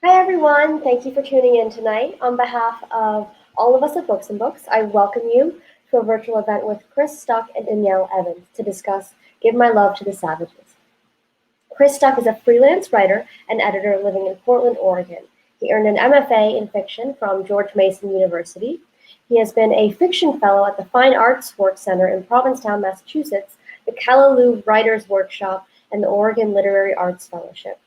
Hi, everyone. Thank you for tuning in tonight. On behalf of all of us at Books and Books, I welcome you to a virtual event with Chris Stuck and Danielle Evans to discuss Give My Love to the Savages. Chris Stuck is a freelance writer and editor living in Portland, Oregon. He earned an MFA in fiction from George Mason University. He has been a fiction fellow at the Fine Arts Work Center in Provincetown, Massachusetts, the Callaloo Writers Workshop, and the Oregon Literary Arts Fellowship.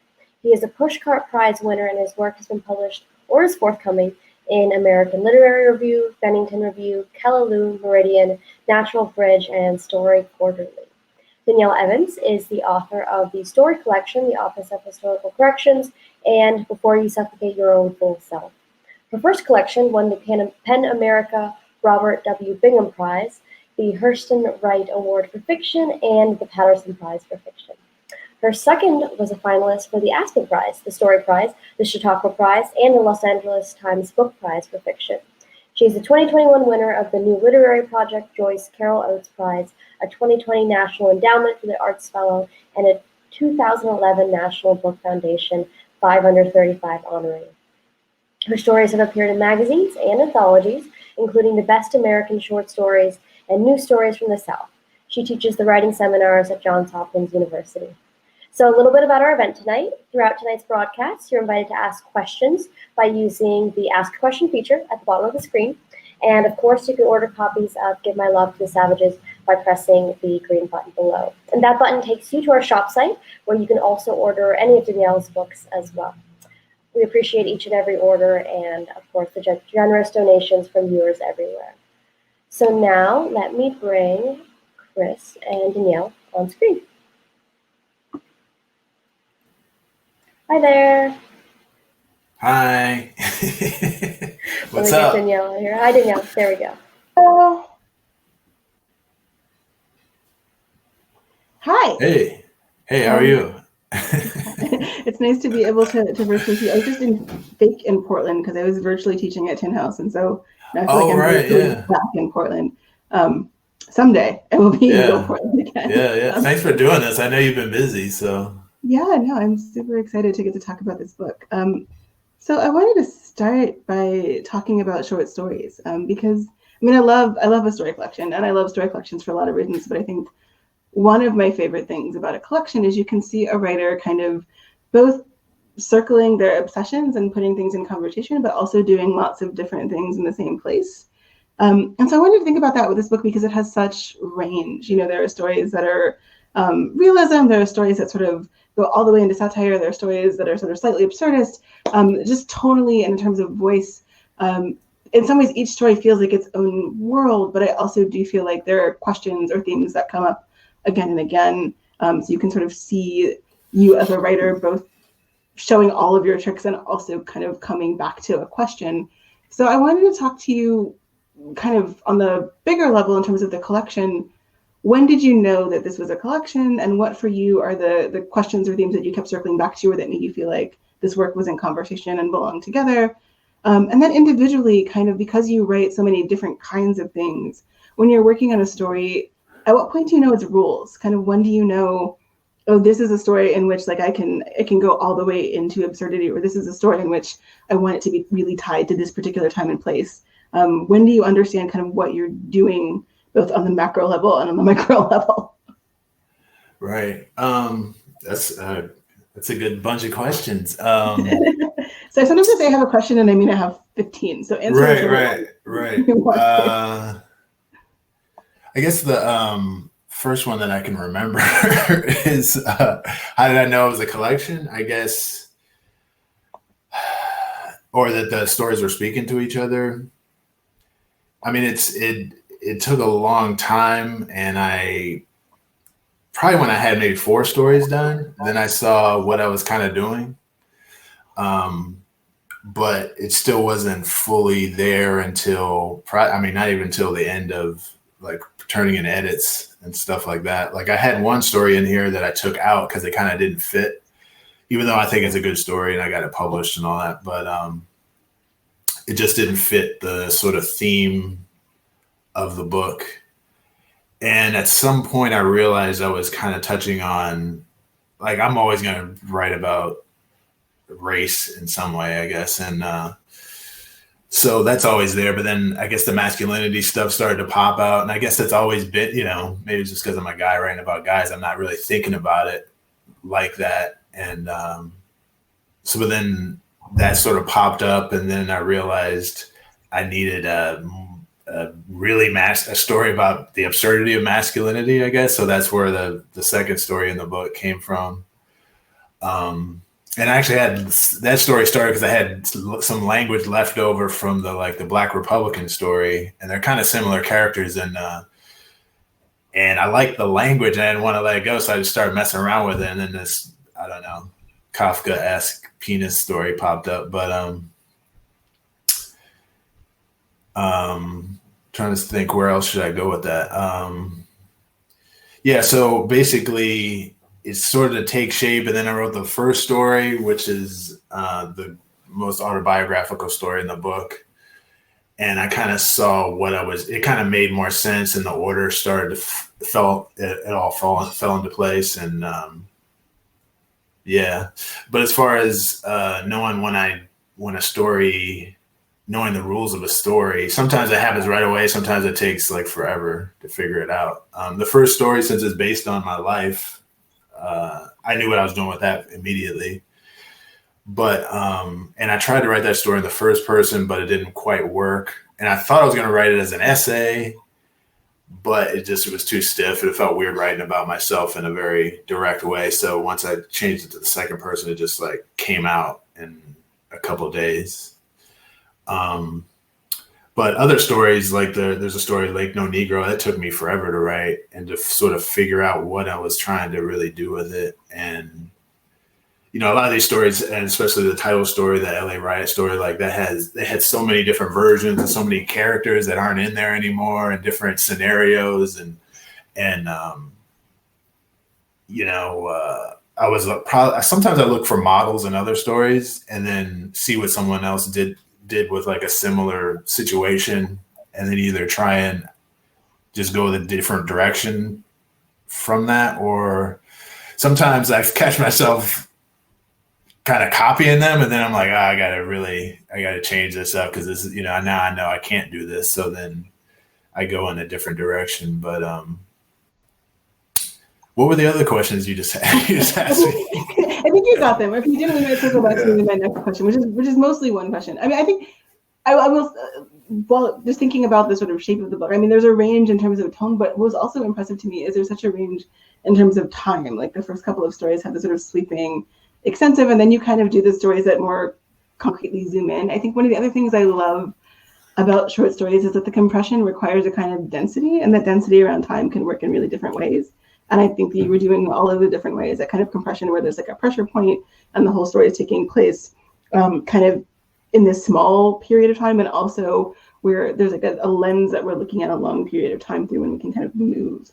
He is a Pushcart Prize winner, and his work has been published or is forthcoming in American Literary Review, Bennington Review, Callaloo, Meridian, Natural Bridge, and Story Quarterly. Danielle Evans is the author of the story collection, The Office of Historical Corrections, and Before You Suffocate Your Own Full Self. Her first collection won the PEN America Robert W. Bingham Prize, the Hurston Wright Award for Fiction, and the Patterson Prize for Fiction. Her second was a finalist for the Aspen Prize, the Story Prize, the Chautauqua Prize, and the Los Angeles Times Book Prize for Fiction. She is the 2021 winner of the New Literary Project Joyce Carol Oates Prize, a 2020 National Endowment for the Arts Fellow, and a 2011 National Book Foundation 5 Under 35 honoree. Her stories have appeared in magazines and anthologies, including the Best American Short Stories and New Stories from the South. She teaches the writing seminars at Johns Hopkins University. So a little bit about our event tonight. Throughout tonight's broadcast, you're invited to ask questions by using the Ask a Question feature at the bottom of the screen. And of course, you can order copies of Give My Love to the Savages by pressing the green button below. And that button takes you to our shop site, where you can also order any of Danielle's books as well. We appreciate each and every order and, of course, the generous donations from viewers everywhere. So now let me bring Chris and Danielle on screen. Hi there. Hi. What's Let me get up? Danielle here. Hi, Danielle. There we go. Hi. Hey. Hey, how are you? It's nice to be able to virtually see. I was just in Portland because I was virtually teaching at Tin House, and so now I feel like I'm virtually back in Portland. Someday I will be in real Portland again. Yeah. Thanks for doing this. I know you've been busy, so. Yeah, no, I'm super excited to get to talk about this book. So I wanted to start by talking about short stories because I love a story collection, and I love story collections for a lot of reasons, but I think one of my favorite things about a collection is you can see a writer kind of both circling their obsessions and putting things in conversation, but also doing lots of different things in the same place. And so I wanted to think about that with this book because it has such range. You know, there are stories that are realism, there are stories that sort of go all the way into satire, there are stories that are sort of slightly absurdist, just tonally and in terms of voice. In some ways, each story feels like its own world, but I also do feel like there are questions or themes that come up again and again. So you can sort of see you as a writer both showing all of your tricks and also kind of coming back to a question. So I wanted to talk to you kind of on the bigger level in terms of the collection. When did you know that this was a collection, and what for you are the questions or themes that you kept circling back to or that made you feel like this work was in conversation and belonged together? And then individually, kind of because you write so many different kinds of things, when you're working on a story, at what point do you know its rules? Kind of when do you know, oh, this is a story in which like I can go all the way into absurdity, or this is a story in which I want it to be really tied to this particular time and place? When do you understand kind of what you're doing, both on the macro level and on the micro level? Right. That's a good bunch of questions. So sometimes I say I have a question and I mean I have 15. So answer. Right. I guess the first one that I can remember is how did I know it was a collection? I guess, or that the stories were speaking to each other. I mean, it took a long time, and I probably when I had maybe 4 stories done, then I saw what I was kind of doing. But it still wasn't fully there until, not even until the end of like turning in edits and stuff like that. Like I had one story in here that I took out because it kind of didn't fit, even though I think it's a good story and I got it published and all that. But it just didn't fit the sort of theme of the book. And at some point I realized I was kind of touching on, like, I'm always going to write about race in some way, I guess. And so that's always there. But then I guess the masculinity stuff started to pop out. And I guess that's always been, maybe it's just because I'm a guy writing about guys, I'm not really thinking about it like that. And but then that sort of popped up. And then I realized I needed a story about the absurdity of masculinity, I guess. So that's where the second story in the book came from. And I actually had that story started because I had some language left over from the Black Republican story, and they're kind of similar characters, and I liked the language and I didn't want to let it go, so I just started messing around with it, and then this, I don't know, Kafka-esque penis story popped up. But trying to think where else should I go with that. So basically it sort of takes shape, and then I wrote the first story, which is the most autobiographical story in the book. And I kind of saw it kind of made more sense, and the order started to it all fell into place. And but as far as knowing knowing the rules of a story, sometimes it happens right away. Sometimes it takes forever to figure it out. The first story, since it's based on my life, I knew what I was doing with that immediately. But and I tried to write that story in the first person, but it didn't quite work. And I thought I was going to write it as an essay, but it was too stiff. It felt weird writing about myself in a very direct way. So once I changed it to the second person, it just came out in a couple of days. But other stories, there's a story, Lake No Negro, that took me forever to write and to sort of figure out what I was trying to really do with it. And, a lot of these stories, and especially the title story, the LA riot story, they had so many different versions and so many characters that aren't in there anymore, and different scenarios. Sometimes I look for models in other stories and then see what someone else did with a similar situation, and then either try and just go a different direction from that, or sometimes I catch myself kind of copying them, and then I'm like, I gotta change this up because this is, now I know I can't do this, so then I go in a different direction. But what were the other questions you just asked me? I think you got them. If you didn't, we might circle back to my next question, which is mostly one question. I mean, I think I will. Well, just thinking about the sort of shape of the book, I mean, there's a range in terms of tone, but what was also impressive to me is there's such a range in terms of time. Like the first couple of stories have the sort of sweeping, extensive, and then you kind of do the stories that more concretely zoom in. I think one of the other things I love about short stories is that the compression requires a kind of density, and that density around time can work in really different ways. And I think that you were doing all of the different ways, that kind of compression where there's a pressure point and the whole story is taking place kind of in this small period of time, and also where there's a lens that we're looking at a long period of time through, and we can kind of move.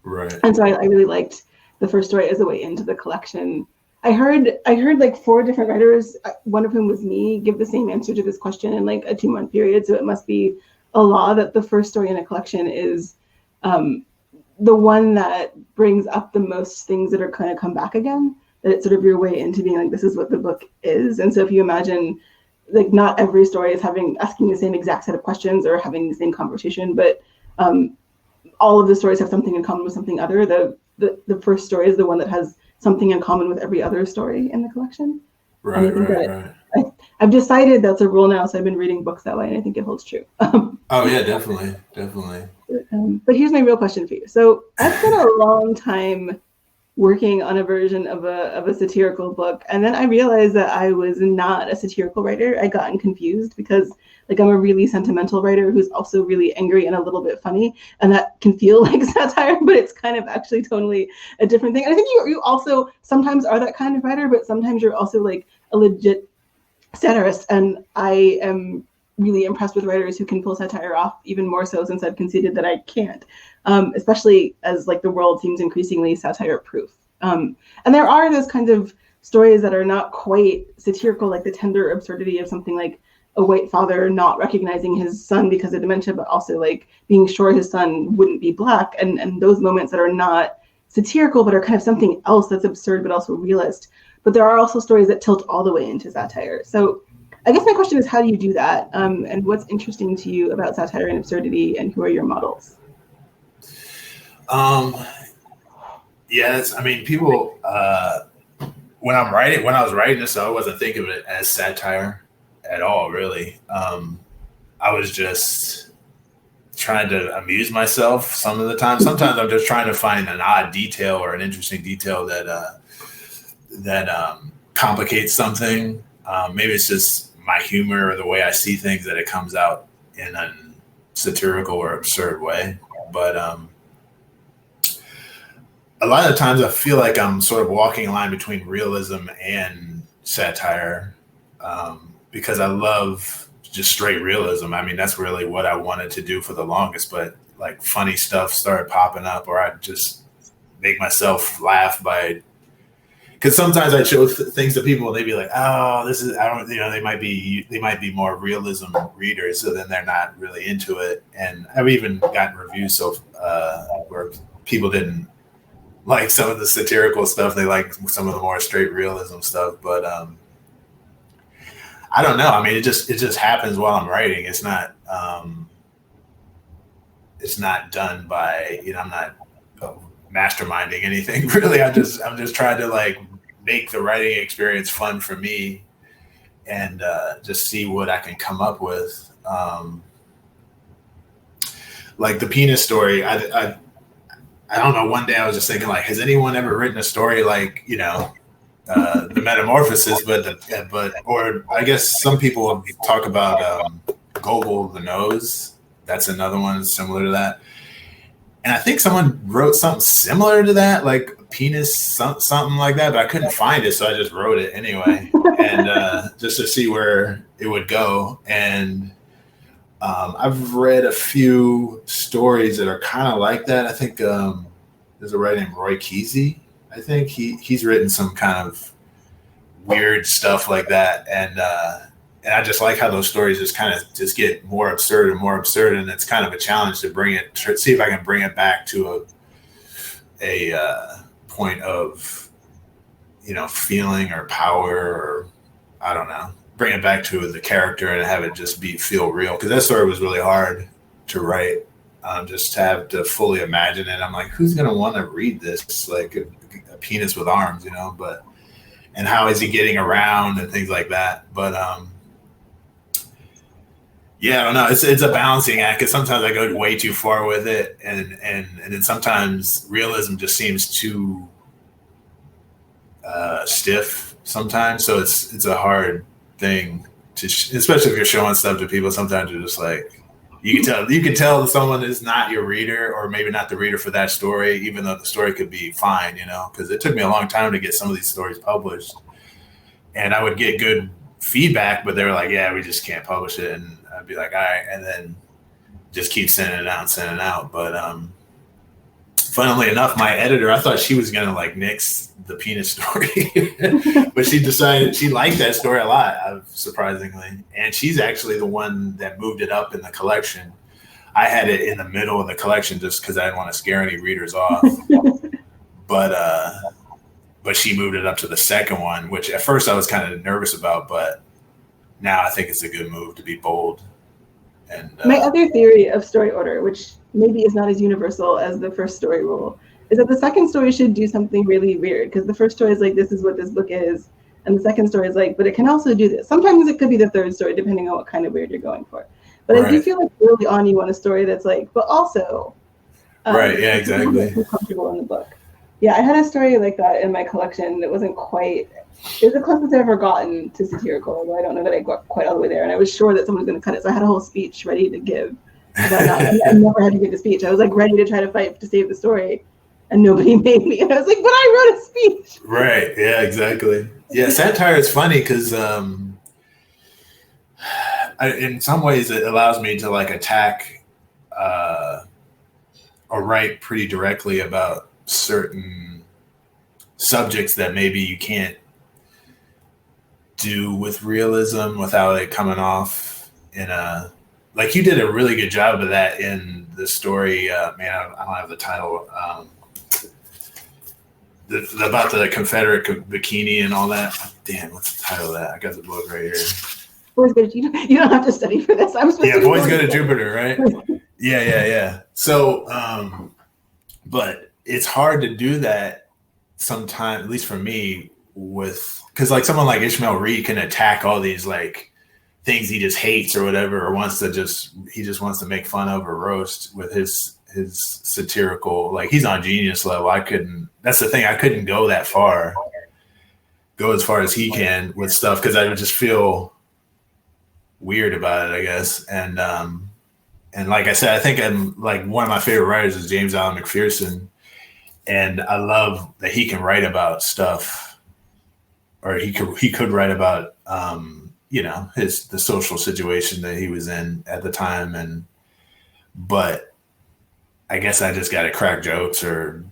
Right. And so I really liked the first story as a way into the collection. I heard 4 different writers, one of whom was me, give the same answer to this question in a 2-month period. So it must be a law that the first story in a collection is the one that brings up the most things that are kind of come back again, that it's sort of your way into being this is what the book is. And so if you imagine not every story is asking the same exact set of questions or having the same conversation, but all of the stories have something in common with something other. The first story is the one that has something in common with every other story in the collection. Right. I've decided that's a rule now, so I've been reading books that way, and I think it holds true. Oh yeah, definitely. But here's my real question for you. So I've spent a long time working on a version of a satirical book, and then I realized that I was not a satirical writer. I gotten confused because I'm a really sentimental writer who's also really angry and a little bit funny, and that can feel like satire, but it's kind of actually totally a different thing. And I think you also sometimes are that kind of writer, but sometimes you're also a legit satirist, and I am really impressed with writers who can pull satire off, even more so since I've conceded that I can't, especially as the world seems increasingly satire proof. And there are those kinds of stories that are not quite satirical, like the tender absurdity of something like a white father not recognizing his son because of dementia, but also being sure his son wouldn't be Black, and those moments that are not satirical but are kind of something else that's absurd but also realist. but there are also stories that tilt all the way into satire. So I guess my question is, how do you do that? And what's interesting to you about satire and absurdity, and who are your models? Yes, I mean, people, when I was writing this, I wasn't thinking of it as satire at all, really. I was just trying to amuse myself some of the time. Sometimes I'm just trying to find an odd detail or an interesting detail that complicates something. Maybe it's just my humor or the way I see things that it comes out in a satirical or absurd way. But a lot of times I feel like I'm sort of walking a line between realism and satire, because I love just straight realism. I mean, that's really what I wanted to do for the longest, but like funny stuff started popping up, or I just make myself laugh by, because sometimes I show things to people and they'd be like, oh, this is, I don't, they might be more realism readers, so then they're not really into it. And I've even gotten reviews where people didn't like some of the satirical stuff. They like some of the more straight realism stuff. But I don't know. I mean, it just happens while I'm writing. It's not done by, I'm not masterminding anything really. I'm just trying to like make the writing experience fun for me, and just see what I can come up with. Like the penis story, I don't know. One day I was just thinking, like, has anyone ever written a story like, the Metamorphosis? Or I guess some people talk about Gogol the Nose. That's another one similar to that. And I think someone wrote something similar to that, like penis, something like that, but I couldn't find it, so I just wrote it anyway, and just to see where it would go. And I've read a few stories that are kind of like that. I think there's a writer named Roy Kesey. I think he's written some kind of weird stuff like that, and I just like how those stories just get more absurd and more absurd, and it's kind of a challenge to see if I can bring it back to a point of feeling or power, or I don't know, bring it back to the character and have it just feel real, because that story was really hard to write. Just to have to fully imagine it. I'm like, who's gonna want to read this? Like a penis with arms, but and how is he getting around and things like that. But yeah, I don't know. It's a balancing act, because sometimes I go way too far with it, and then sometimes realism just seems too stiff sometimes. So it's a hard thing to, especially if you're showing stuff to people. Sometimes you're just like, you can tell someone is not your reader, or maybe not the reader for that story, even though the story could be fine, because it took me a long time to get some of these stories published, and I would get good feedback, but they were like, yeah, we just can't publish it. And I'd be like, all right. And then just keep sending it out. But funnily enough, my editor, I thought she was going to like nix the penis story, but she decided she liked that story a lot, surprisingly. And she's actually the one that moved it up in the collection. I had it in the middle of the collection just because I didn't want to scare any readers off. But she moved it up to the second one, which at first I was kind of nervous about, but now I think it's a good move to be bold. And my other theory of story order, which maybe is not as universal as the first story rule, is that the second story should do something really weird, because the first story is like, this is what this book is, and the second story is like, but it can also do this. Sometimes it could be the third story, depending on what kind of weird you're going for. But right. I do feel like early on you want a story that's like, but also right, yeah, exactly, comfortable in the book. Yeah, I had a story like that in my collection that wasn't quite, it was the closest I've ever gotten to satirical, although I don't know that I got quite all the way there. And I was sure that someone was going to cut it. So I had a whole speech ready to give about that. I never had to give a speech. I was like ready to try to fight to save the story, and nobody made me. And I was like, but I wrote a speech. Right, yeah, exactly. Yeah, satire is funny because in some ways it allows me to like attack or write pretty directly about certain subjects that maybe you can't do with realism without it coming off in a, like you did a really good job of that in the story. Man, I don't have the title. about the Confederate bikini and all that. Damn, what's the title of that? I got the book right here. Boys go to, you don't have to study for this. I'm supposed Yeah, to Boys Go to Jupiter, right? Yeah. So, but it's hard to do that sometimes, at least for me, because like someone like Ishmael Reed can attack all these like things he just hates or whatever, or he just wants to make fun of or roast with his satirical, like he's on genius level. That's the thing, I couldn't go as far as he can with stuff, because I would just feel weird about it, I guess. And like I said, I think I'm like, one of my favorite writers is James Allen McPherson, and I love that he can write about stuff, or he could write about the social situation that he was in at the time, but I guess I just got to crack jokes or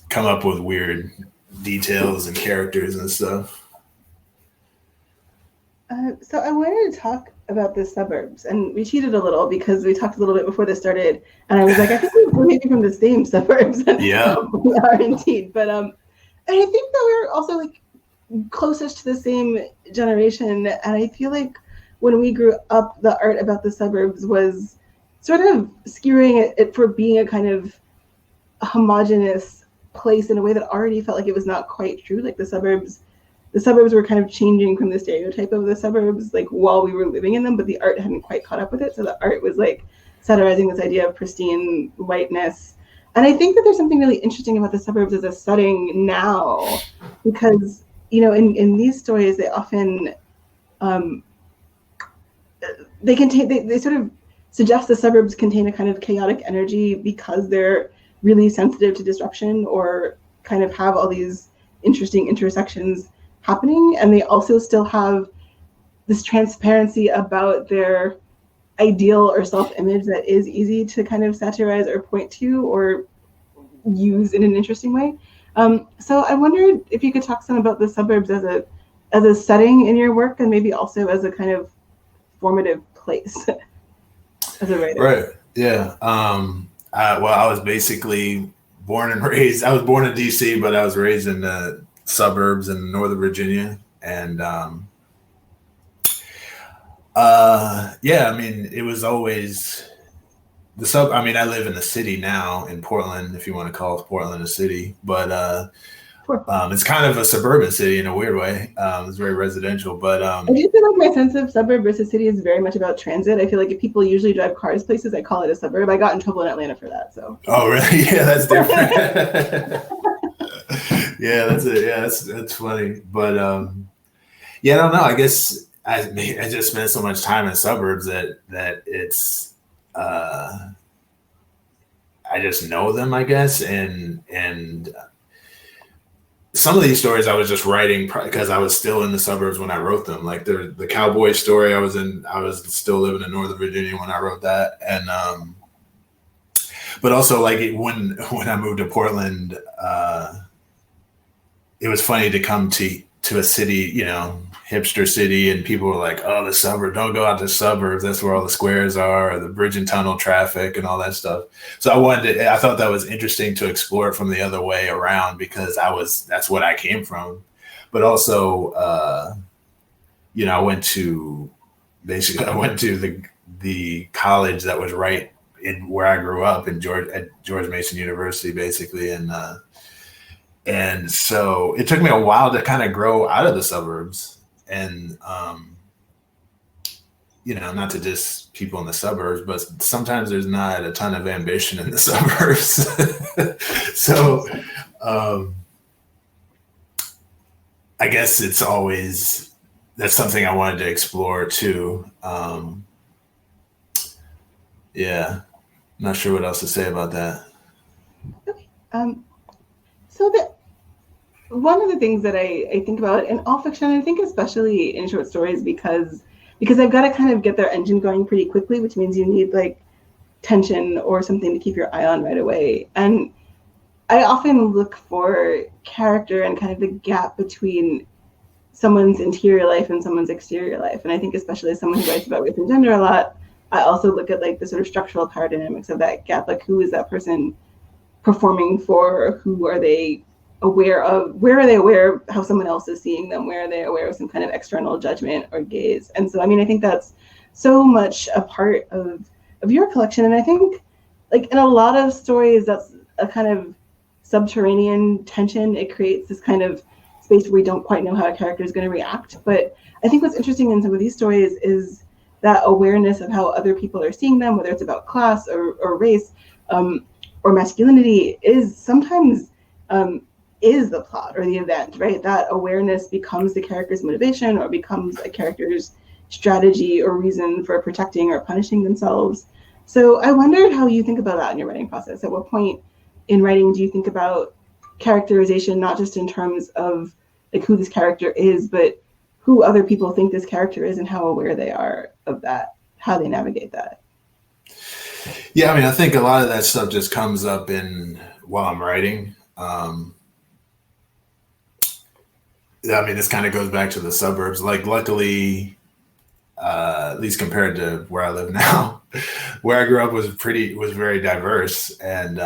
come up with weird details and characters and stuff. So I wanted to talk about the suburbs, and we cheated a little because we talked a little bit before this started, and I was like, I think we're maybe from the same suburbs. Yeah, we are indeed. But and I think that we're also like closest to the same generation, and I feel like when we grew up, the art about the suburbs was sort of skewering it for being a kind of homogenous place in a way that already felt like it was not quite true. Like the suburbs were kind of changing from the stereotype of the suburbs, like while we were living in them, but the art hadn't quite caught up with it. So the art was like satirizing this idea of pristine whiteness. And I think that there's something really interesting about the suburbs as a setting now, because, in these stories, they often, they sort of suggest the suburbs contain a kind of chaotic energy because they're really sensitive to disruption, or kind of have all these interesting intersections happening. And they also still have this transparency about their ideal or self-image that is easy to kind of satirize or point to or use in an interesting way. So I wondered if you could talk some about the suburbs as a setting in your work, and maybe also as a kind of formative place as a writer. Right. Yeah. I was basically born and raised. I was born in DC, but I was raised in the suburbs in Northern Virginia, and it was always I live in the city now in Portland, if you want to call Portland a city, but it's kind of a suburban city in a weird way. It's very residential, but I do feel like my sense of suburb versus city is very much about transit. I feel like if people usually drive cars places, I call it a suburb. I got in trouble in Atlanta for that. So. Oh really? Yeah, that's different. Yeah, that's it. Yeah, that's funny. But I don't know. I guess I just spent so much time in suburbs that it's I just know them, I guess, and some of these stories I was just writing because I was still in the suburbs when I wrote them. Like the cowboy story I was still living in Northern Virginia when I wrote that, and but also like when I moved to Portland. It was funny to come to a city, hipster city, and people were like, "Oh, the suburbs! Don't go out to the suburbs. That's where all the squares are, or the bridge and tunnel traffic, and all that stuff." So I thought that was interesting to explore it from the other way around, because that's what I came from. But also, I went to the college that was right in where I grew up at George Mason University, basically, and so it took me a while to kind of grow out of the suburbs, and not to diss people in the suburbs, but sometimes there's not a ton of ambition in the suburbs. So I guess that's something I wanted to explore too. Not sure what else to say about that. Okay. So that one of the things that I think about in all fiction, I think especially in short stories, because I've got to kind of get their engine going pretty quickly, which means you need like tension or something to keep your eye on right away. And I often look for character and kind of the gap between someone's interior life and someone's exterior life. And I think especially as someone who writes about race and gender a lot, I also look at like the sort of structural power dynamics of that gap. Like, who is that person performing for? Who are they aware of, where are they aware of how someone else is seeing them? Where are they aware of some kind of external judgment or gaze? And so, I mean, I think that's so much a part of your collection. And I think, like, in a lot of stories, that's a kind of subterranean tension. It creates this kind of space where we don't quite know how a character is going to react. But I think what's interesting in some of these stories is that awareness of how other people are seeing them, whether it's about class or race or masculinity, is sometimes is the plot or the event, right? That awareness becomes the character's motivation or becomes a character's strategy or reason for protecting or punishing themselves. So I wondered how you think about that in your writing process. At what point in writing do you think about characterization, not just in terms of like who this character is, but who other people think this character is and how aware they are of that, how they navigate that? Yeah, I mean, I think a lot of that stuff just comes up while I'm writing. I mean, this kind of goes back to the suburbs. Like, luckily, at least compared to where I live now, where I grew up was very diverse, and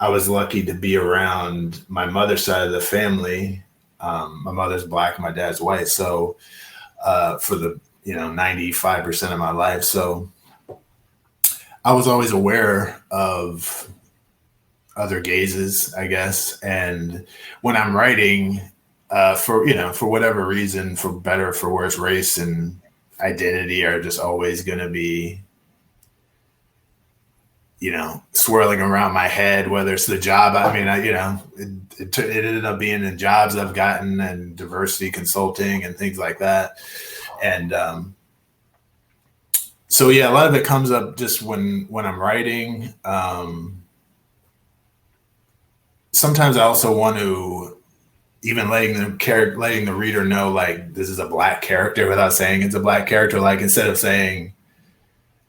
I was lucky to be around my mother's side of the family. My mother's Black, my dad's white, so for the 95% of my life, so I was always aware of other gazes, I guess. And when I'm writing, for whatever reason, for better or for worse, race and identity are just always going to be, swirling around my head, whether it's the job. I mean, it ended up being in jobs I've gotten and diversity consulting and things like that. And so, yeah, a lot of it comes up just when I'm writing. Sometimes I also want to, even letting the reader know, like, this is a Black character without saying it's a Black character. Like, instead of saying,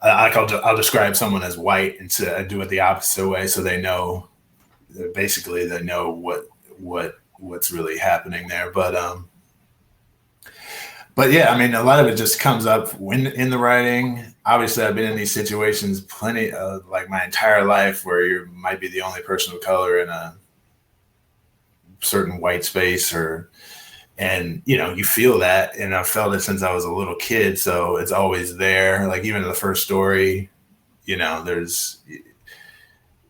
I'll describe someone as white and to do it the opposite way, so they know, basically they know what's really happening there. But yeah, I mean, a lot of it just comes up when in the writing. Obviously, I've been in these situations plenty, like my entire life, where you might be the only person of color in a certain white space, and you feel that, and I've felt it since I was a little kid, so it's always there. Like, even in the first story, there's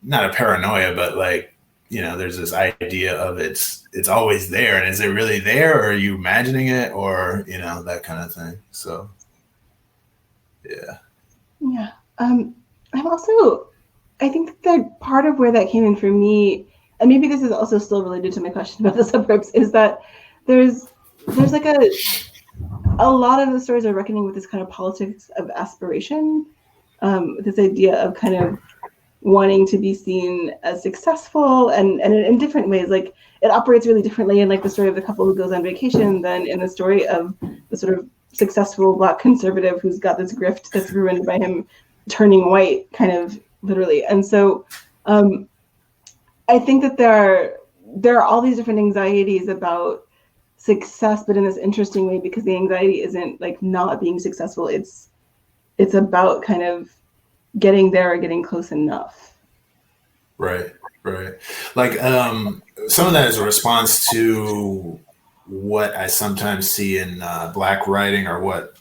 not a paranoia, but like, there's this idea of it's always there, and is it really there, or are you imagining it, or that kind of thing. So yeah. I'm also, I think that part of where that came in for me, and maybe this is also still related to my question about the suburbs, is that there's like a lot of the stories are reckoning with this kind of politics of aspiration, this idea of kind of wanting to be seen as successful, and in different ways. Like, it operates really differently in like the story of the couple who goes on vacation than in the story of the sort of successful Black conservative who's got this grift that's ruined by him turning white, kind of literally. And so I think that there are all these different anxieties about success, but in this interesting way, because the anxiety isn't like not being successful. It's about kind of getting there or getting close enough. Right. Like, some of that is a response to what I sometimes see in Black writing, or what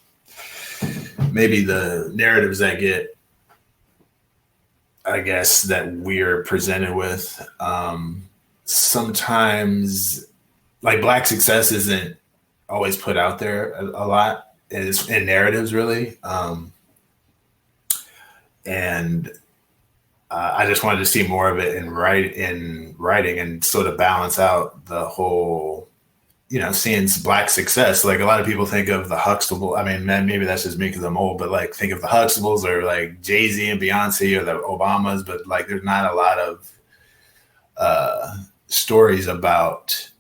maybe the narratives I get, I guess, that we're presented with. Sometimes, like, Black success isn't always put out there a lot. It's in narratives, really. And I just wanted to see more of it in writing, and sort of balance out the whole, seeing Black success. Like, a lot of people think of the Huxtable. I mean, man, maybe that's just me because I'm old, but like, think of the Huxtables, or like Jay-Z and Beyonce, or the Obamas, but like, there's not a lot of stories about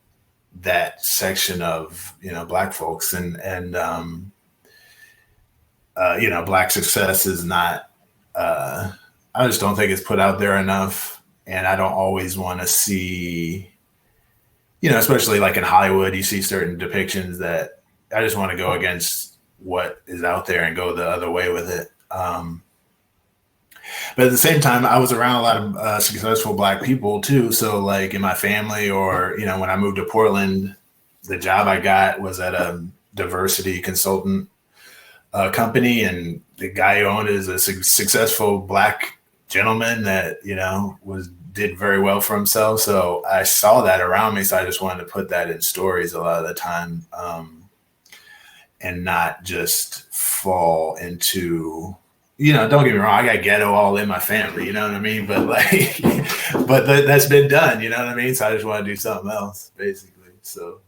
that section of Black folks, and Black success is not. I just don't think it's put out there enough, and I don't always want to see, especially like in Hollywood, you see certain depictions that I just want to go against what is out there and go the other way with it. But at the same time, I was around a lot of successful Black people too. So like in my family, or when I moved to Portland, the job I got was at a diversity consultant company, and the guy who owned it is a successful Black gentleman that did very well for himself. So I saw that around me, so I just wanted to put that in stories a lot of the time, and not just fall into, don't get me wrong, I got ghetto all in my family, you know what I mean? But like, that's been done, you know what I mean? So I just want to do something else, basically. So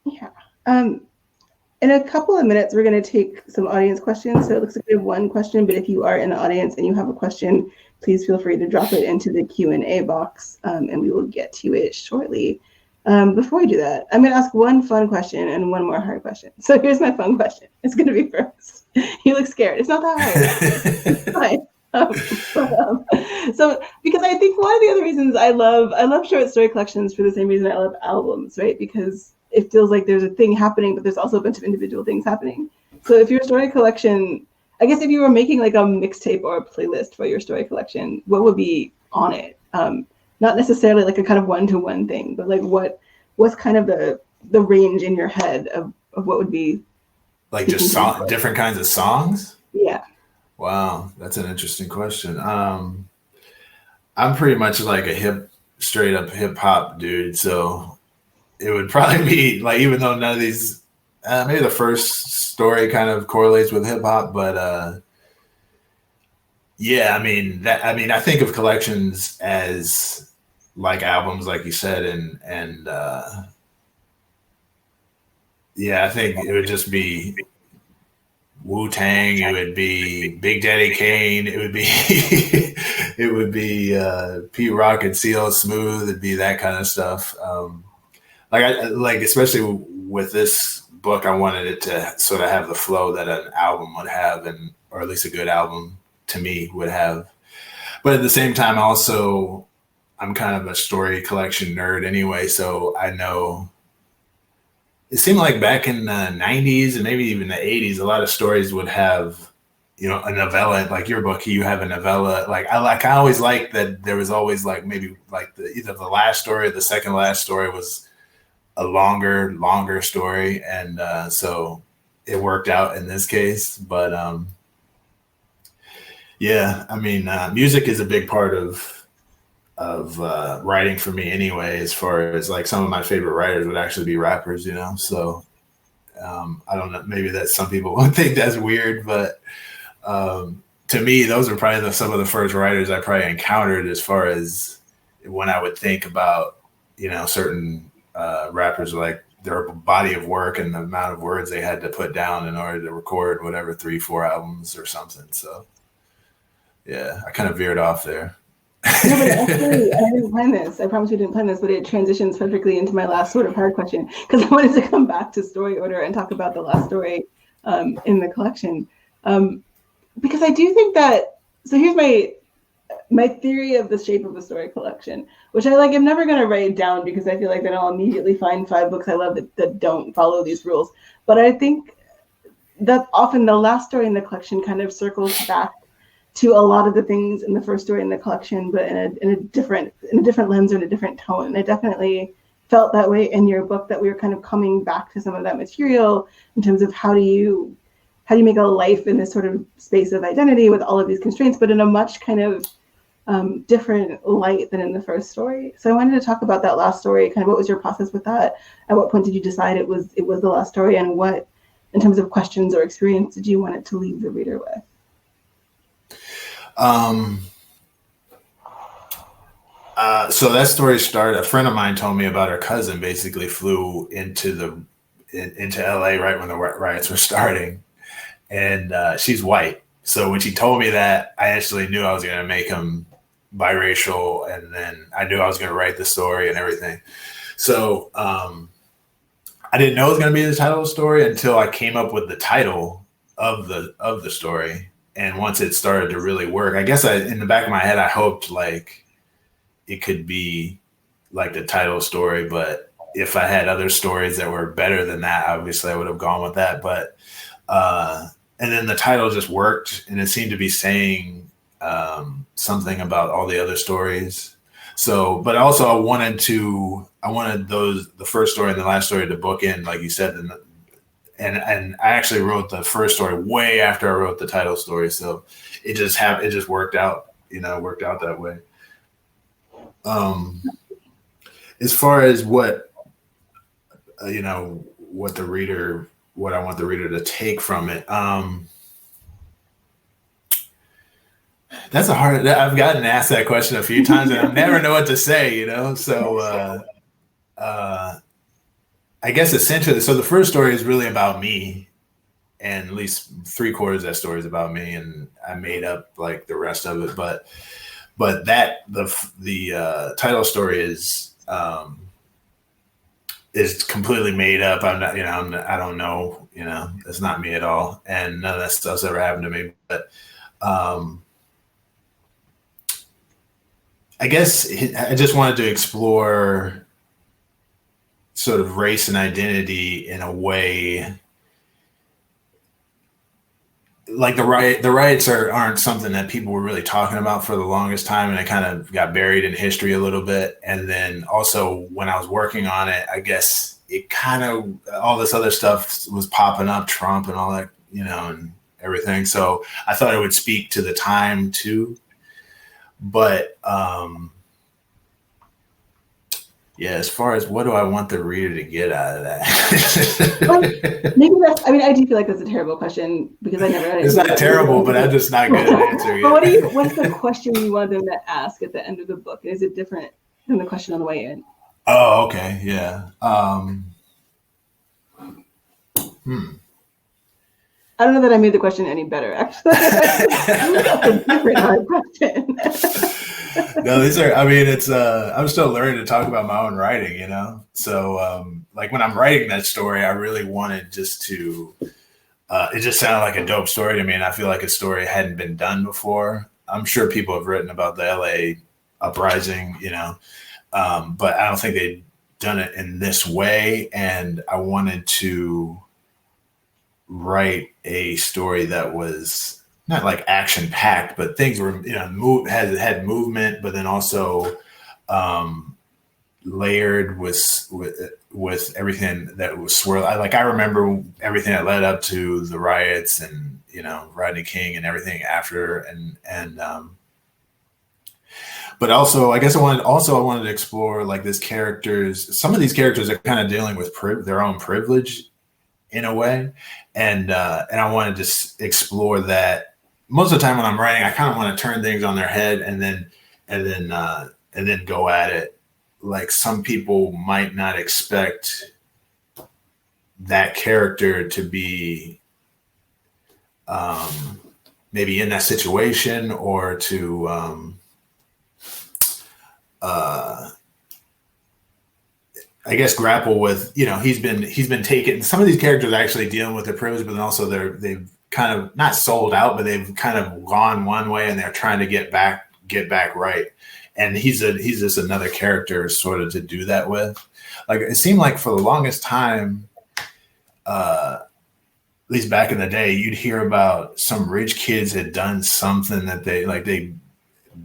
yeah. In a couple of minutes, we're going to take some audience questions. So it looks like we have one question, but if you are in the audience and you have a question, please feel free to drop it into the Q&A box, and we will get to it shortly. Before we do that, I'm going to ask one fun question and one more hard question. So here's my fun question. It's going to be first. You look scared. It's not that hard. It's fine. So because I think one of the other reasons I love short story collections for the same reason I love albums, right? Because it feels like there's a thing happening, but there's also a bunch of individual things happening. So if your story collection, I guess if you were making like a mixtape or a playlist for your story collection, what would be on it? Not necessarily like a kind of one-to-one thing, but like what's kind of the range in your head of what would be like just different kinds of songs? Yeah. Wow, that's an interesting question. I'm pretty much like a straight up hip hop dude, so it would probably be like, even though none of these, maybe the first story kind of correlates with hip hop, but yeah, I think of collections as like albums, like you said, and yeah, I think it would just be Wu-Tang, it would be Big Daddy Kane, it would be Pete Rock and CL Smooth, it'd be that kind of stuff. Like especially with this book, I wanted it to sort of have the flow that an album would have, or at least a good album to me would have. But at the same time, also, I'm kind of a story collection nerd anyway, so I know it seemed like back in the 90s and maybe even the 80s, a lot of stories would have, a novella. Like your book, you have a novella. I always liked that there was always like maybe like either the last story or the second last story was a longer story, and so it worked out in this case. But yeah, music is a big part of writing for me anyway, as far as like some of my favorite writers would actually be rappers, so I don't know, maybe that some people would think that's weird, but to me those are probably some of the first writers I probably encountered, as far as when I would think about certain rappers, like their body of work and the amount of words they had to put down in order to record whatever 3-4 albums or something. So yeah, I kind of veered off there. No, but actually, I didn't plan this. I promise you didn't plan this, but it transitions perfectly into my last sort of hard question, because I wanted to come back to story order and talk about the last story in the collection. Because I do think that, so here's my theory of the shape of a story collection, which I'm never going to write down, because I feel like then I'll immediately find 5 books I love that don't follow these rules. But I think that often the last story in the collection kind of circles back to a lot of the things in the first story in the collection, but in a different lens or in a different tone. And I definitely felt that way in your book, that we were kind of coming back to some of that material in terms of how do you make a life in this sort of space of identity with all of these constraints, but in a much kind of different light than in the first story. So I wanted to talk about that last story. Kind of what was your process with that? At what point did you decide it was the last story, and what, in terms of questions or experience, did you want it to leave the reader with? So that story started, a friend of mine told me about her cousin basically flew into LA right when the riots were starting. And she's white. So when she told me that, I actually knew I was going to make him biracial. And then I knew I was going to write the story and everything. So I didn't know it was going to be the title of the story until I came up with the title of the story. And once it started to really work, I guess in the back of my head, I hoped like it could be like the title story. But if I had other stories that were better than that, obviously I would have gone with that. But and then the title just worked, and it seemed to be saying something about all the other stories. So, but also I wanted the first story and the last story to bookend, like you said, and I actually wrote the first story way after I wrote the title story. So it just worked out, worked out that way. As far as what I want the reader to take from it. That's I've gotten asked that question a few times and I never know what to say, So, I guess essentially, so the first story is really about me, and at least 3/4 of that story is about me, and I made up like the rest of it. But that the title story is completely made up. I'm not, I don't know, it's not me at all, and none of that stuff's ever happened to me. But I guess I just wanted to explore sort of race and identity in a way, like the riots aren't something that people were really talking about for the longest time, and it kind of got buried in history a little bit. And then also when I was working on it, I guess it kind of, all this other stuff was popping up, Trump and all that, and everything. So I thought it would speak to the time too. But yeah, as far as what do I want the reader to get out of that? Maybe I do feel like that's a terrible question because I never had it. It's not terrible, but I'm just not good at answering it. But what's the question you want them to ask at the end of the book? Is it different than the question on the way in? Oh, okay. Yeah. I don't know that I made the question any better, actually. That's a different hard question. No, I'm still learning to talk about my own writing, So, like when I'm writing that story, I really wanted just to, it just sounded like a dope story to me. And I feel like a story hadn't been done before. I'm sure people have written about the LA uprising, but I don't think they'd done it in this way. And I wanted to write a story that was not like action packed, but things were, had movement, but then also layered with everything that was swirling. I remember everything that led up to the riots and, Rodney King and everything after. And but also, I guess I wanted to explore like some of these characters are kind of dealing with their own privilege in a way. And I wanted to explore that. Most of the time when I'm writing, I kind of want to turn things on their head and then go at it. Like some people might not expect that character to be maybe in that situation, or to I guess grapple with, he's been taken. Some of these characters are actually dealing with their privilege, but then also they've kind of not sold out, but they've kind of gone one way and they're trying to get back right. And he's just another character sort of to do that with. Like it seemed like for the longest time, at least back in the day, you'd hear about some rich kids had done something that they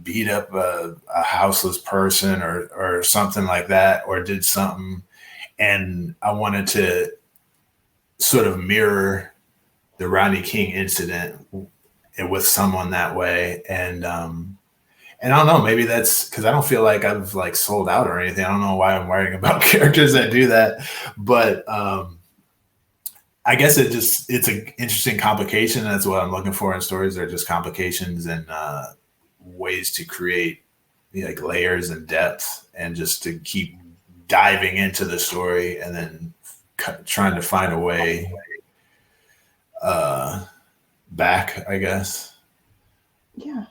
beat up a houseless person or something like that, or did something. And I wanted to sort of mirror the Rodney King incident with someone that way. And I don't know, maybe that's because I don't feel like I've like sold out or anything. I don't know why I'm writing about characters that do that, but I guess it's an interesting complication. That's what I'm looking for in stories. They're just complications and ways to create like layers and depth, and just to keep diving into the story and then trying to find a way back, I guess. Yeah.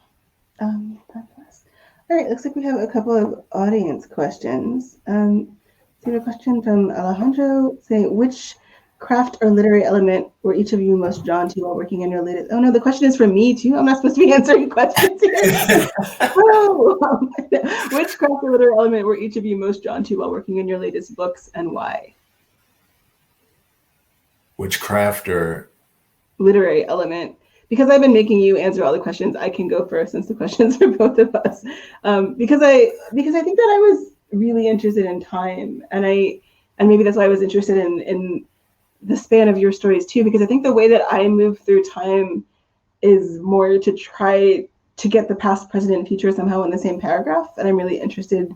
Fabulous. All right, looks like we have a couple of audience questions. So we have a question from Alejandro saying, which craft or literary element were each of you most drawn to while working on your latest? Oh no, the question is for me too. I'm not supposed to be answering questions here. Which craft or literary element were each of you most drawn to while working on your latest books, and why? Which craft or literary element. Because I've been making you answer all the questions, I can go first since the questions are both of us. Because I think that I was really interested in time, and maybe that's why I was interested in the span of your stories too. Because I think the way that I move through time is more to try to get the past, present, and future somehow in the same paragraph. And I'm really interested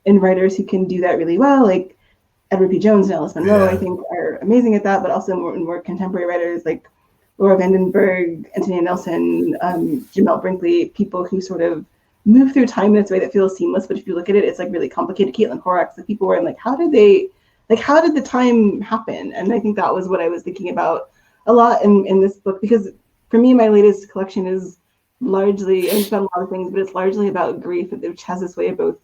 in writers who can do that really well, like Edward P. Jones and Alice Munro. I think are amazing at that, but also more contemporary writers like Laura Vandenberg, Antonia Nelson, Jamel Brinkley, people who sort of move through time in this way that feels seamless, but if you look at it, it's like really complicated. Caitlin Horrocks, the people where I'm like, how did the time happen? And I think that was what I was thinking about a lot in this book, because for me, my latest collection is largely, and it's about a lot of things, but it's largely about grief, which has this way of both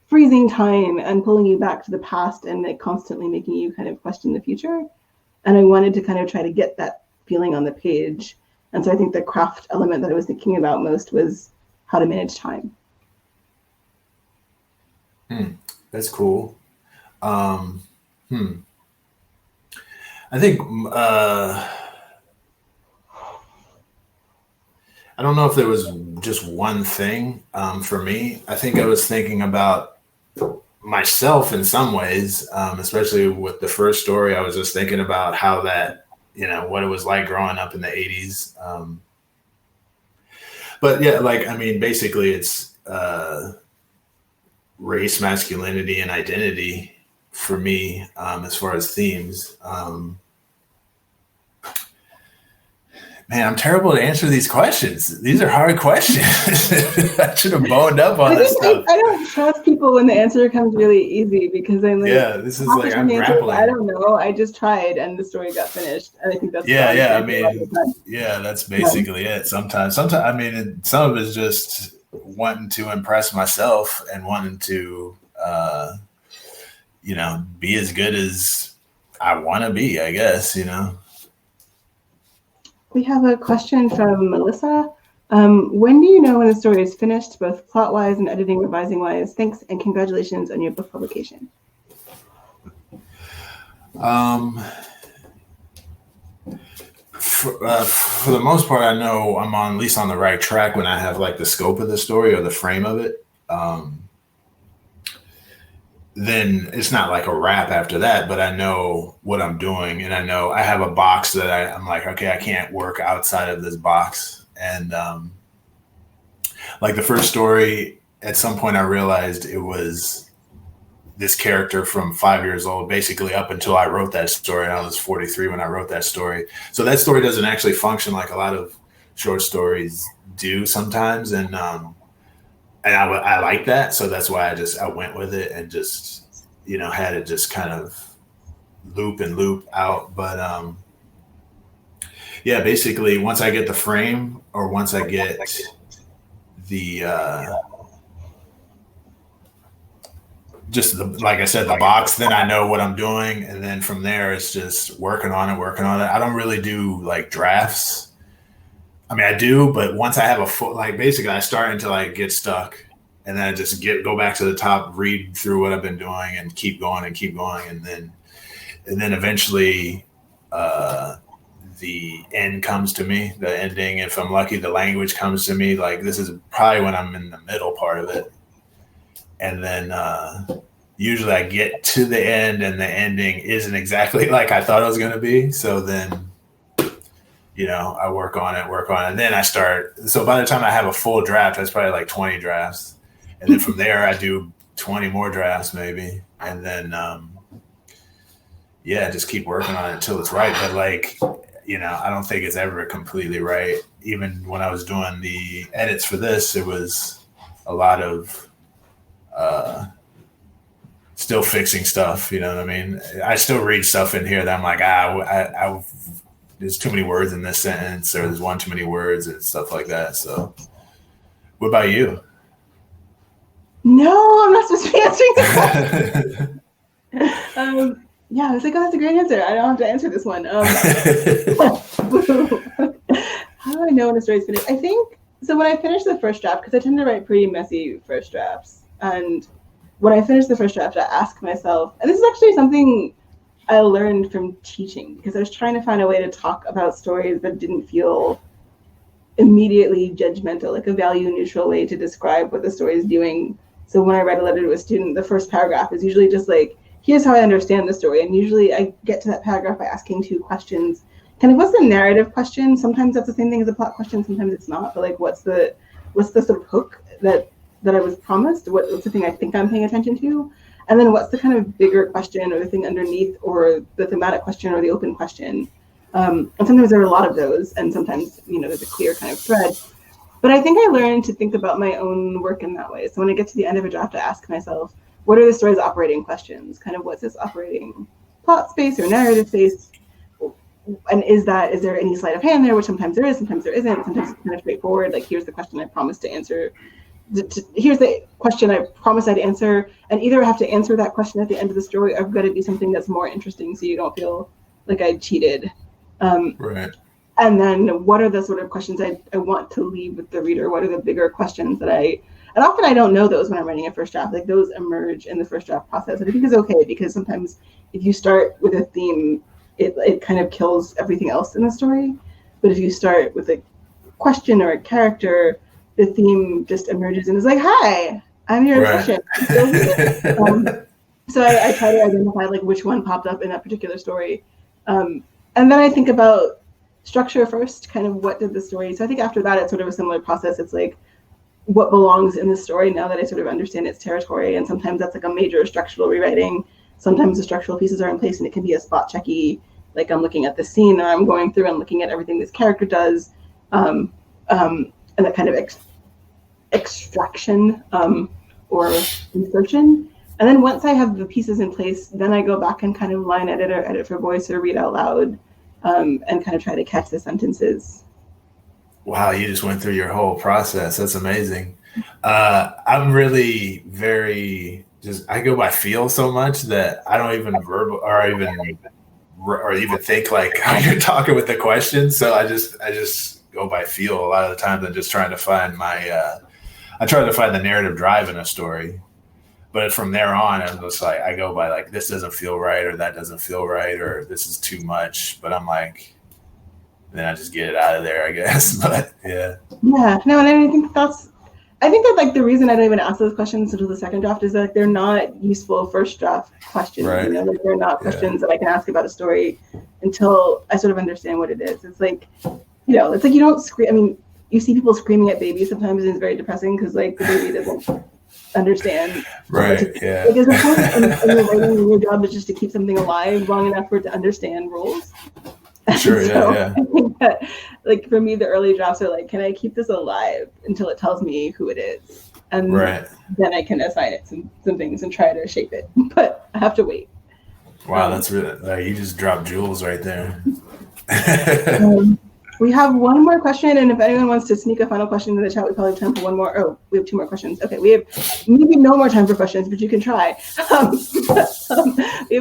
freezing time and pulling you back to the past and like constantly making you kind of question the future. And I wanted to kind of try to get that feeling on the page. And so I think the craft element that I was thinking about most was how to manage time. That's cool. I think I don't know if there was just one thing for me. I think I was thinking about myself in some ways, especially with the first story. I was just thinking about how that, what it was like growing up in the 80s. But yeah, basically it's race, masculinity, and identity for me as far as themes. Man, I'm terrible to answer these questions. These are hard questions. I should have boned up on this stuff. I don't trust people when the answer comes really easy, because I'm like, yeah, this is like I'm grappling. I don't know. I just tried, and the story got finished. And I think that's that's basically it. Sometimes, some of it is just wanting to impress myself and wanting to, be as good as I want to be, I guess, We have a question from Melissa. When do you know when a story is finished, both plot-wise and editing, revising-wise? Thanks, and congratulations on your book publication. For the most part, I know I'm at least on the right track when I have like the scope of the story or the frame of it. Then it's not like a wrap after that, but I know what I'm doing, and I know I have a box that I'm like, okay, I can't work outside of this box. And like the first story, at some point I realized it was this character from 5 years old, basically up until I wrote that story, and I was 43 when I wrote that story. So that story doesn't actually function like a lot of short stories do sometimes, and I like that, so that's why I went with it and just had it just kind of loop out. But basically once I get the frame, or once I get the like I said, the box, then I know what I'm doing, and then from there it's just working on it. I don't really do like drafts. I mean, I do, but once I have a full, basically I start until I get stuck, and then I just go back to the top, read through what I've been doing, and keep going, and then eventually the end comes to me, the ending. If I'm lucky, the language comes to me. Like, this is probably when I'm in the middle part of it, and then usually I get to the end, and the ending isn't exactly like I thought it was going to be. So then, I work on it. And then I start. So by the time I have a full draft, that's probably like 20 drafts. And then from there, I do 20 more drafts maybe. And then, just keep working on it until it's right. But I don't think it's ever completely right. Even when I was doing the edits for this, it was a lot of still fixing stuff. You know what I mean? I still read stuff in here that I'm like, there's too many words in this sentence, or there's one too many words and stuff like that. So what about you? No, I'm not supposed to be answering that. I was like, oh, that's a great answer. I don't have to answer this one. How do I know when a story's finished? I think, so when I finish the first draft, because I tend to write pretty messy first drafts, and when I finish the first draft, I ask myself, and this is actually something I learned from teaching, because I was trying to find a way to talk about stories that didn't feel immediately judgmental, like a value neutral way to describe what the story is doing. So when I write a letter to a student, the first paragraph is usually just like, here's how I understand the story. And usually I get to that paragraph by asking two questions. Kind of, what's the narrative question? Sometimes that's the same thing as a plot question, sometimes it's not. But like, what's the sort of hook that I was promised? What's the thing I think I'm paying attention to? And then what's the kind of bigger question, or the thing underneath, or the thematic question, or the open question? And sometimes there are a lot of those, and sometimes, there's a clear kind of thread. But I think I learned to think about my own work in that way. So when I get to the end of a draft, I ask myself, what are the story's operating questions? Kind of, what's this operating plot space or narrative space? And is there any sleight of hand there, which sometimes there is, sometimes there isn't, sometimes it's kind of straightforward, like, here's the question I promised to answer. Here's the question I promised I'd answer, and either I have to answer that question at the end of the story, or I've got to be something that's more interesting so you don't feel like I cheated. Right. And then what are the sort of questions I want to leave with the reader? What are the bigger questions and often I don't know those when I'm writing a first draft, like those emerge in the first draft process. And I think it's okay, because sometimes if you start with a theme, it kind of kills everything else in the story. But if you start with a question or a character, the theme just emerges and is like, hi, I'm your obsession. So I try to identify like which one popped up in that particular story. And then I think about structure first, kind of what did the story. So I think after that, it's sort of a similar process. It's like, what belongs in the story now that I sort of understand its territory. And sometimes that's like a major structural rewriting. Sometimes the structural pieces are in place and it can be a spot checky, like I'm looking at the scene, or I'm going through and looking at everything this character does. And that kind of extraction or insertion. And then once I have the pieces in place, then I go back and kind of line edit or edit for voice or read out loud, and kind of try to catch the sentences. Wow, you just went through your whole process. That's amazing. I'm really I go by feel so much that I don't even verbal or even think like how you're talking with the questions. So I just go by feel a lot of the time. I'm just trying to find I try to find the narrative drive in a story. But from there on, I'm just like, I go by like, this doesn't feel right, or that doesn't feel right, or this is too much. But I'm like, then I just get it out of there, I guess. But yeah. Yeah, no, and I think that like the reason I don't even ask those questions until the second draft is that they're not useful first draft questions. Right. Like they're not questions that I can ask about a story until I sort of understand what it is. It's like, it's like you don't scream. I mean, you see people screaming at babies sometimes, and it's very depressing because like the baby doesn't understand. Right. Yeah. Like, there's a point in your writing, your job is just to keep something alive long enough for it to understand rules. Sure. So yeah. I think that, like, for me, the early drafts are like, can I keep this alive until it tells me who it is? And then I can assign it some things and try to shape it. But I have to wait. Wow, that's really, you just dropped jewels right there. We have one more question, and if anyone wants to sneak a final question in the chat, we probably have time for one more. Oh, we have two more questions. Okay, we have maybe no more time for questions, but you can try. We have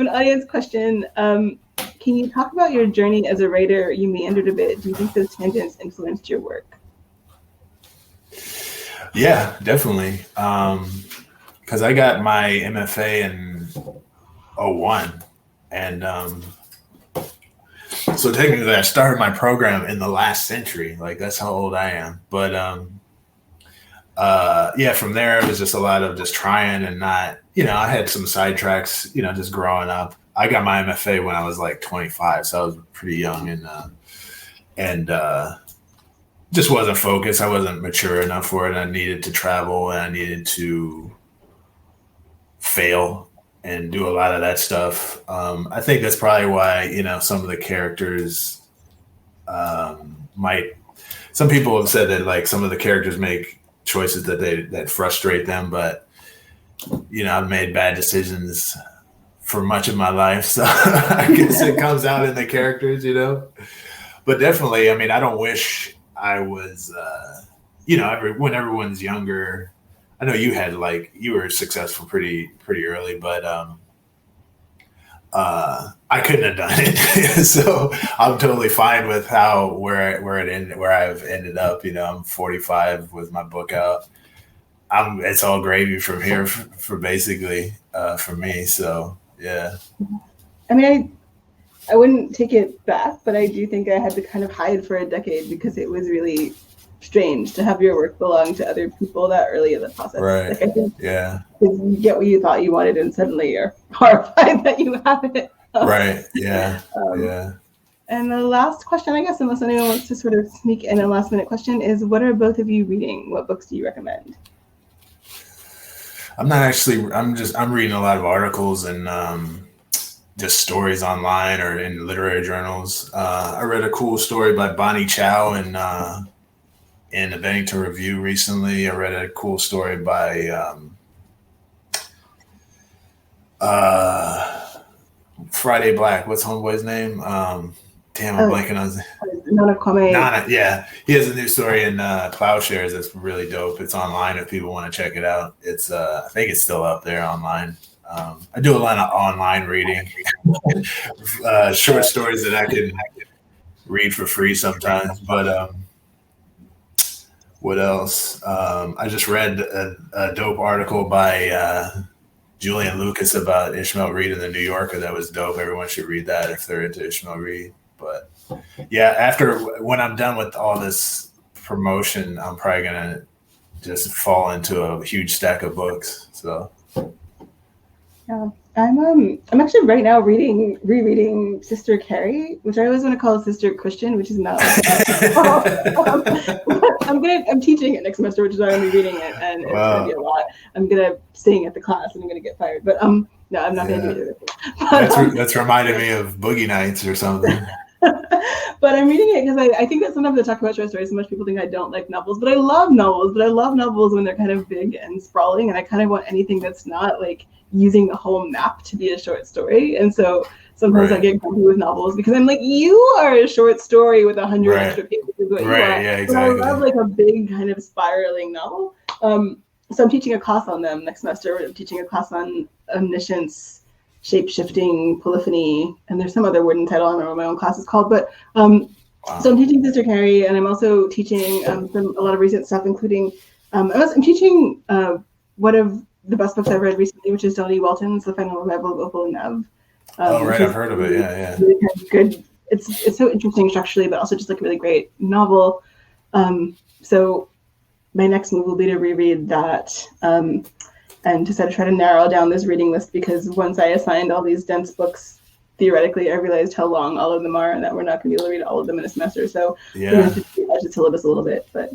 an audience question. Can you talk about your journey as a writer? You meandered a bit. Do you think those tangents influenced your work? Yeah, definitely. Because I got my MFA in 2001, and so technically I started my program in the last century. Like, that's how old I am. But from there it was just a lot of just trying and not, I had some sidetracks, just growing up. I got my MFA when I was like 25, so I was pretty young, and just wasn't focused. I wasn't mature enough for it. I needed to travel, and I needed to fail and do a lot of that stuff. I think that's probably why, some of the characters some people have said that like some of the characters make choices that frustrate them, but I've made bad decisions for much of my life, so I guess it comes out in the characters, but definitely, I mean, I don't wish I was when everyone's younger. I know you were successful pretty early, but I couldn't have done it. So I'm totally fine with where I've ended up. I'm 45 with my book out. It's all gravy from here for basically for me. So yeah. I mean, I wouldn't take it back, but I do think I had to kind of hide for a decade because it was really strange to have your work belong to other people that early in the process. Right. Like, I think Yeah. you get what you thought you wanted, and suddenly you're horrified that you have it. Right. Yeah. Um, Yeah. And the last question, I guess, unless anyone wants to sort of sneak in a last minute question, is what are both of you reading? What books do you recommend? I'm reading a lot of articles and just stories online or in literary journals. I read a cool story by Bonnie Chow in the Bennington Review recently. I read a cool story by Friday Black. What's homeboy's name? Damn, I'm blanking on his Nana Kwame. Nana, yeah. He has a new story in Plowshares that's really dope. It's online if people want to check it out. It's I think it's still up there online. I do a lot of online reading, short stories that I can read for free sometimes. But what else? I just read a dope article by Julian Lucas about Ishmael Reed in the New Yorker. That was dope. Everyone should read that if they're into Ishmael Reed. But yeah, when I'm done with all this promotion, I'm probably gonna just fall into a huge stack of books. So yeah, I'm actually right now rereading Sister Carrie, which I always want to call Sister Christian, which is not. I'm teaching it next semester, which is why I'm rereading it, and it's gonna be a lot. I'm gonna sing at the class, and I'm gonna get fired. But no, I'm not gonna do it. That's reminded me of Boogie Nights or something. But I'm reading it because I think that sometimes I talk about short stories so much people think I don't like novels, but I love novels. But I love novels when they're kind of big and sprawling, and I kind of want anything that's not like using the whole map to be a short story. And so sometimes I get grumpy with novels because I'm like, you are a short story with 100 extra pages. Is what you are. Yeah, exactly. But I love like a big kind of spiraling novel. So I'm teaching a class on them next semester. I'm teaching a class on omniscience, shape-shifting, polyphony, and there's some other word and title. I don't know what my own class is called, but so I'm teaching Sister Carrie, and I'm also teaching a lot of recent stuff, including I'm teaching one of the best books I've read recently, which is Dodie Welton's The Final Revival of Opal and Nev. Right, I've heard of it. Yeah. Really kind of good. It's so interesting structurally, but also just like a really great novel. So my next move will be to reread that. And to try to narrow down this reading list, because once I assigned all these dense books, theoretically, I realized how long all of them are and that we're not going to be able to read all of them in a semester. So we're going to have to edge the syllabus a little bit. But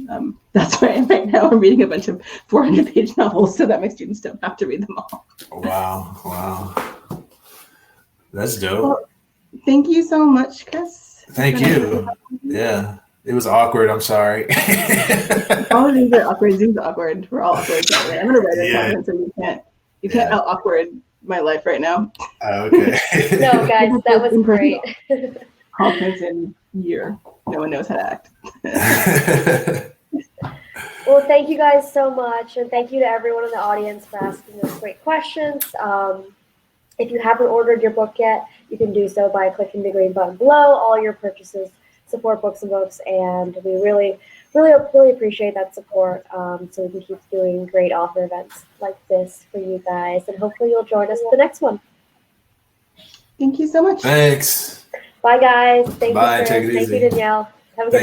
that's where I am right now. I'm reading a bunch of 400-page novels so that my students don't have to read them all. Wow. That's dope. Well, thank you so much, Chris. Thank you. Yeah. It was awkward. I'm sorry. All of these are awkward. Zoom's awkward. We're all awkward. I'm going to write it down so you can't out awkward my life right now. Okay. No, guys, that was great. Conference in year. No one knows how to act. Well, thank you guys so much, and thank you to everyone in the audience for asking us great questions. If you haven't ordered your book yet, you can do so by clicking the green button below. All your purchases support Books and Books, and we really appreciate that support, so we can keep doing great author events like this for you guys, and hopefully you'll join us for the next one. Thank you so much. Thanks. Bye, guys. Thank Bye. you, Chris. Take it easy. Thank you, Danielle. Have a good night.